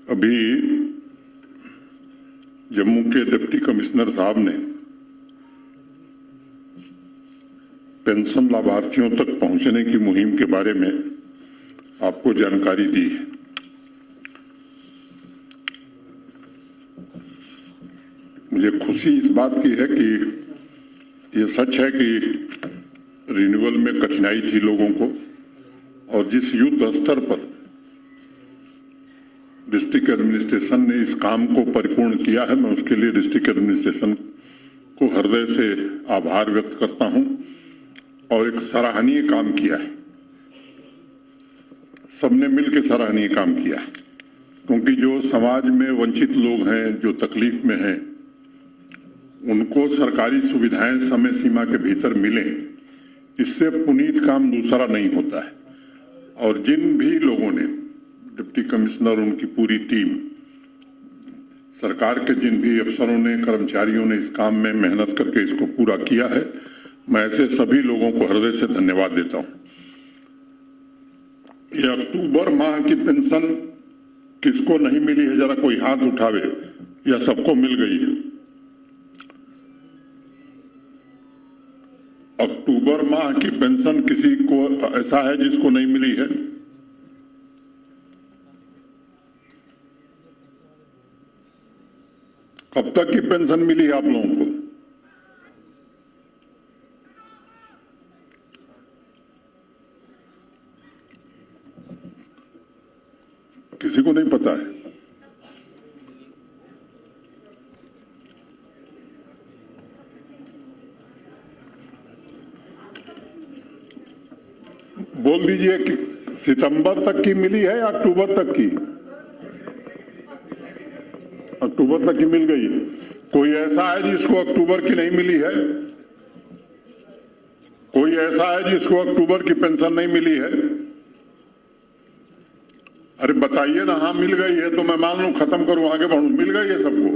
अभी जम्मू के deputy commissioner साहब ने पेंशन लाभार्थियों तक पहुंचने की मुहिम के बारे में आपको जानकारी दी है। मुझे खुशी इस बात की है कि ये सच है कि रिन्यूअल में कठिनाई थी लोगों को, और जिस युद्ध स्तर पर डिस्ट्रिक्ट एडमिनिस्ट्रेशन ने इस काम को परिपूर्ण किया है, मैं उसके लिए डिस्ट्रिक्ट एडमिनिस्ट्रेशन को हृदय से आभार व्यक्त करता हूं और एक सराहनीय काम किया है। सबने मिलकर सराहनीय काम किया है, क्योंकि जो समाज में वंचित लोग हैं, जो तकलीफ में हैं, उनको सरकारी सुविधाएं समय सीमा के भीतर मिले, इससे पुनीत काम दूसरा नहीं होता है। और जिन भी लोगों ने, डिप्टी कमिश्नर, उनकी पूरी टीम, सरकार के जिन भी अफसरों ने, कर्मचारियों ने इस काम में मेहनत करके इसको पूरा किया है, मैं ऐसे सभी लोगों को हृदय से धन्यवाद देता हूं। ये अक्टूबर माह की पेंशन किसको नहीं मिली है, जरा कोई हाथ उठावे, या सबको मिल गई है? अक्टूबर माह की पेंशन किसी को ऐसा है जिसको नहीं मिली है? कब तक की पेंशन मिली है आप लोगों को? किसी को नहीं पता है? बोल दीजिए कि सितंबर तक की मिली है या अक्टूबर तक की? अक्टूबर तक की मिल गई है। कोई ऐसा है जिसको अक्टूबर की नहीं मिली है? कोई ऐसा है जिसको अक्टूबर की पेंशन नहीं मिली है? अरे बताइए ना। हाँ मिल गई है तो मैं मान लूं, खत्म करूं, आगे बढ़ूं। मिल गई है सबको।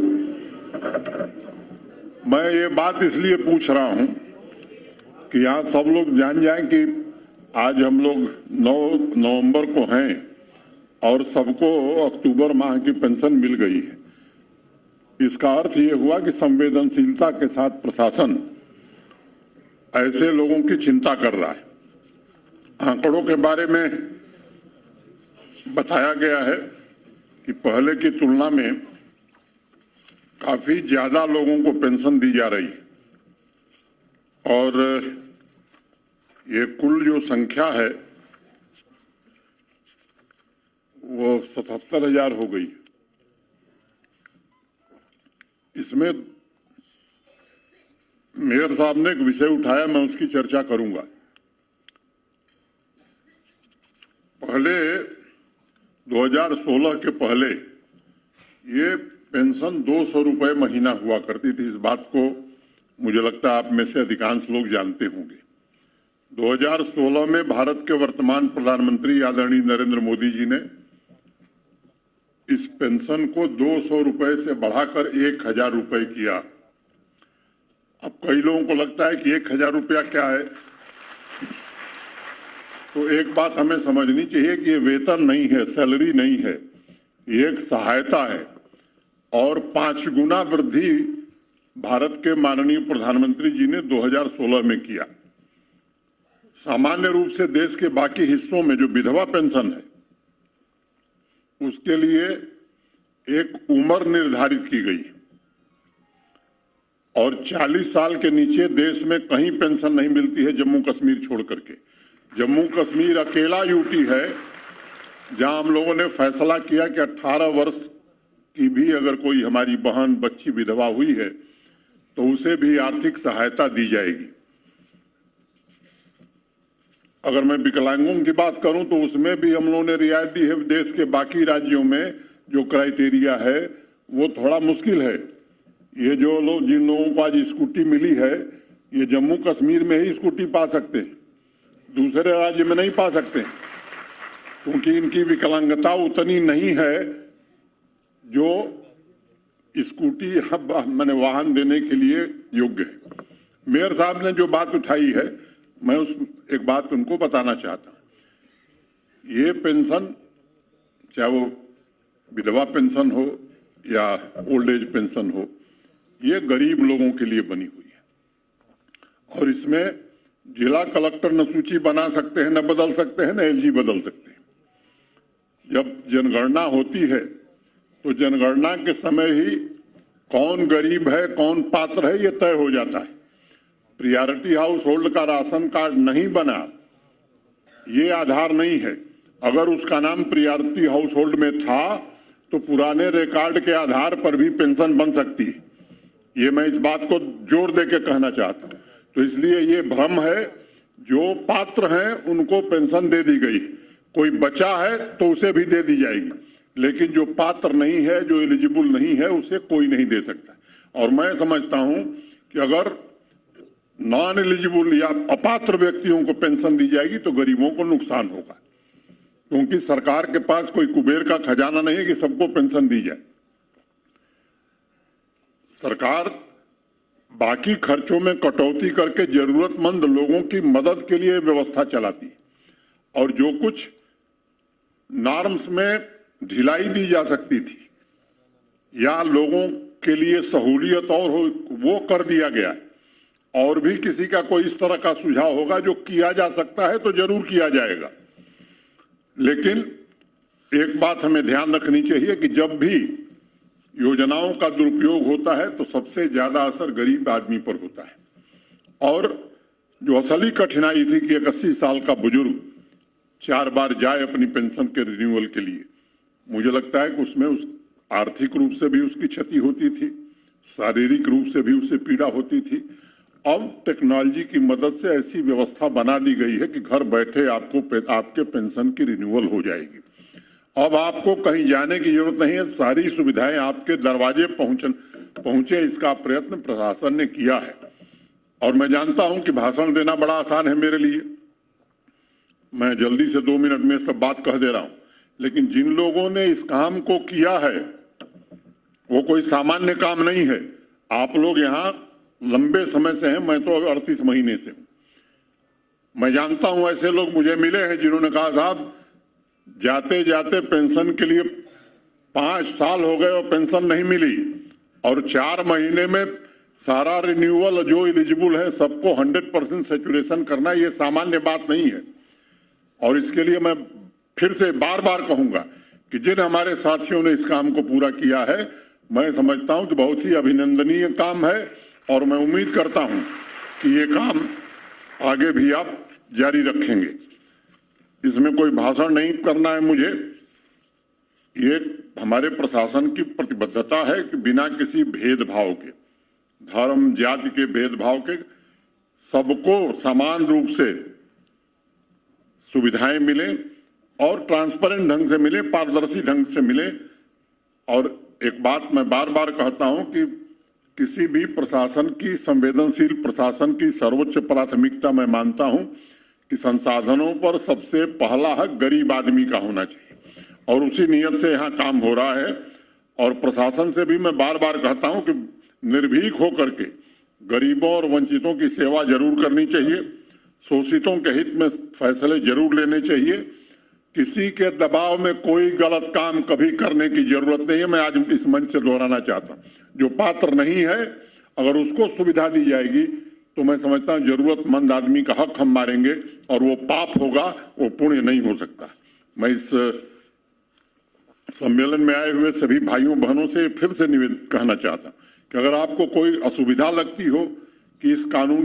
मैं ये बात इसलिए पूछ रहा हूं कि यहां सब लोग जान जाएं कि आज हम लोग 9 नवंबर को हैं और सबको अक्टूबर माह की पेंशन मिल गई है। इसका अर्थ ये हुआ कि संवेदनशीलता के साथ प्रशासन ऐसे लोगों की चिंता कर रहा है। आंकड़ों के बारे में बताया गया है कि पहले की तुलना में काफी ज्यादा लोगों को पेंशन दी जा रही है, और ये कुल जो संख्या है वो 77,000 हो गई। इसमें मेयर साहब ने एक विषय उठाया, मैं उसकी चर्चा करूंगा। पहले 2016 के पहले ये पेंशन 200 रुपए महीना हुआ करती थी। इस बात को मुझे लगता है आप में से अधिकांश लोग जानते होंगे। 2016 में भारत के वर्तमान प्रधानमंत्री आदरणीय नरेंद्र मोदी जी ने इस पेंशन को 200 रुपए से बढ़ाकर 1,000 रुपए किया। अब कई लोगों को लगता है कि 1,000 रुपया क्या है, तो एक बात हमें समझनी चाहिए कि ये वेतन नहीं है, सैलरी नहीं है, ये एक सहायता है। और 5 गुना वृद्धि भारत के माननीय प्रधानमंत्री जी ने 2016 में किया। सामान्य रूप से देश के बाकी हिस्सों में जो विधवा पेंशन है उसके लिए एक उम्र निर्धारित की गई, और 40 साल के नीचे देश में कहीं पेंशन नहीं मिलती है, जम्मू कश्मीर छोड़ करके। जम्मू कश्मीर अकेला यूटी है जहां हम लोगों ने फैसला किया कि 18 वर्ष की भी अगर कोई हमारी बहन, बच्ची विधवा हुई है तो उसे भी आर्थिक सहायता दी जाएगी। अगर मैं विकलांगों की बात करूं तो उसमें भी हम लोगों ने रियायत दी है। देश के बाकी राज्यों में जो क्राइटेरिया है वो थोड़ा मुश्किल है। ये जो लोग, जिन लोगों को आज स्कूटी मिली है, ये जम्मू कश्मीर में ही स्कूटी पा सकते हैं, दूसरे राज्य में नहीं पा सकते, क्योंकि इनकी विकलांगता उतनी नहीं है जो स्कूटी मैंने वाहन देने के लिए योग्य है। मेयर साहब ने जो बात उठाई है, मैं उस एक बात उनको बताना चाहता हूं। ये पेंशन, चाहे वो विधवा पेंशन हो या ओल्ड एज पेंशन हो, ये गरीब लोगों के लिए बनी हुई है। और इसमें जिला कलेक्टर न सूची बना सकते हैं, न बदल सकते हैं, न एलजी बदल सकते हैं। जब जनगणना होती है तो जनगणना के समय ही कौन गरीब है, कौन पात्र है, ये तय हो जाता है। प्रियॉरिटी हाउस होल्ड का राशन कार्ड नहीं बना, ये आधार नहीं है। अगर उसका नाम प्रियॉरिटी हाउस होल्ड में था तो पुराने रिकॉर्ड के आधार पर भी पेंशन बन सकती है। ये मैं इस बात को जोर देके कहना चाहता हूं। तो इसलिए ये भ्रम है, जो पात्र हैं उनको पेंशन दे दी गई, कोई बचा है तो उसे भी दे दी जाएगी, लेकिन जो पात्र नहीं है, जो एलिजिबल नहीं है, उसे कोई नहीं दे सकता। और मैं समझता हूं कि अगर नॉन एलिजिबल या अपात्र व्यक्तियों को पेंशन दी जाएगी तो गरीबों को नुकसान होगा, क्योंकि सरकार के पास कोई कुबेर का खजाना नहीं है कि सबको पेंशन दी जाए। सरकार बाकी खर्चों में कटौती करके जरूरतमंद लोगों की मदद के लिए व्यवस्था चलाती है, और जो कुछ नॉर्म्स में ढिलाई दी जा सकती थी या लोगों के लिए सहूलियत और हो, वो कर दिया गया है। और भी किसी का कोई इस तरह का सुझाव होगा जो किया जा सकता है तो जरूर किया जाएगा। लेकिन एक बात हमें ध्यान रखनी चाहिए कि जब भी योजनाओं का दुरुपयोग होता है तो सबसे ज्यादा असर गरीब आदमी पर होता है। और जो असली कठिनाई थी कि एक 80 साल का बुजुर्ग 4 बार जाए अपनी पेंशन के रिन्यूअल के लिए, मुझे लगता है कि उसमें उस आर्थिक रूप से भी उसकी क्षति होती थी, शारीरिक रूप से भी उसे पीड़ा होती थी। अब टेक्नोलॉजी की मदद से ऐसी व्यवस्था बना दी गई है कि घर बैठे आपके पेंशन की रिन्यूअल हो जाएगी। अब आपको कहीं जाने की जरूरत नहीं है, सारी सुविधाएं आपके दरवाजे पहुंचे। इसका प्रयत्न प्रशासन ने किया है। और मैं जानता हूं कि भाषण देना बड़ा आसान है मेरे लिए, मैं जल्दी से 2 मिनट में सब बात कह दे रहा हूं, लेकिन जिन लोगों ने इस काम को किया है वो कोई सामान्य काम नहीं है। आप लोग यहाँ लंबे समय से हैं, मैं तो 38 महीने से हूं। मैं जानता हूं ऐसे लोग मुझे मिले हैं जिन्होंने कहा साहब जाते जाते पेंशन के लिए 5 साल हो गए और पेंशन नहीं मिली, और 4 महीने में सारा रिन्यूअल जो एलिजिबल है सबको 100% सैचुरेशन करना, ये सामान्य बात नहीं है। और इसके लिए मैं फिर से बार बार कहूंगा कि जिन हमारे साथियों ने इस काम को पूरा किया है, मैं समझता हूं कि बहुत ही अभिनंदनीय काम है। और मैं उम्मीद करता हूं कि ये काम आगे भी आप जारी रखेंगे। इसमें कोई भाषण नहीं करना है मुझे, ये हमारे प्रशासन की प्रतिबद्धता है कि बिना किसी भेदभाव के, धर्म जाति के भेदभाव के, सबको समान रूप से सुविधाएं मिले और ट्रांसपेरेंट ढंग से मिले, पारदर्शी ढंग से मिले। और एक बात मैं बार बार कहता हूं कि किसी भी प्रशासन की, संवेदनशील प्रशासन की सर्वोच्च प्राथमिकता मैं मानता हूं कि संसाधनों पर सबसे पहला हक गरीब आदमी का होना चाहिए, और उसी नियत से यहाँ काम हो रहा है। और प्रशासन से भी मैं बार बार कहता हूं कि निर्भीक होकर के गरीबों और वंचितों की सेवा जरूर करनी चाहिए, शोषितों के हित में फैसले जरूर लेने चाहिए। किसी के दबाव में कोई गलत काम कभी करने की जरूरत नहीं है। मैं आज इस मंच से दोहराना चाहता हूं, जो पात्र नहीं है अगर उसको सुविधा दी जाएगी तो मैं समझता हूं जरूरतमंद आदमी का हक हम मारेंगे, और वो पाप होगा, वो पुण्य नहीं हो सकता। मैं इस सम्मेलन में आए हुए सभी भाइयों बहनों से फिर से निवेदन कहना चाहता हूं कि अगर आपको कोई असुविधा लगती हो कि इस कानून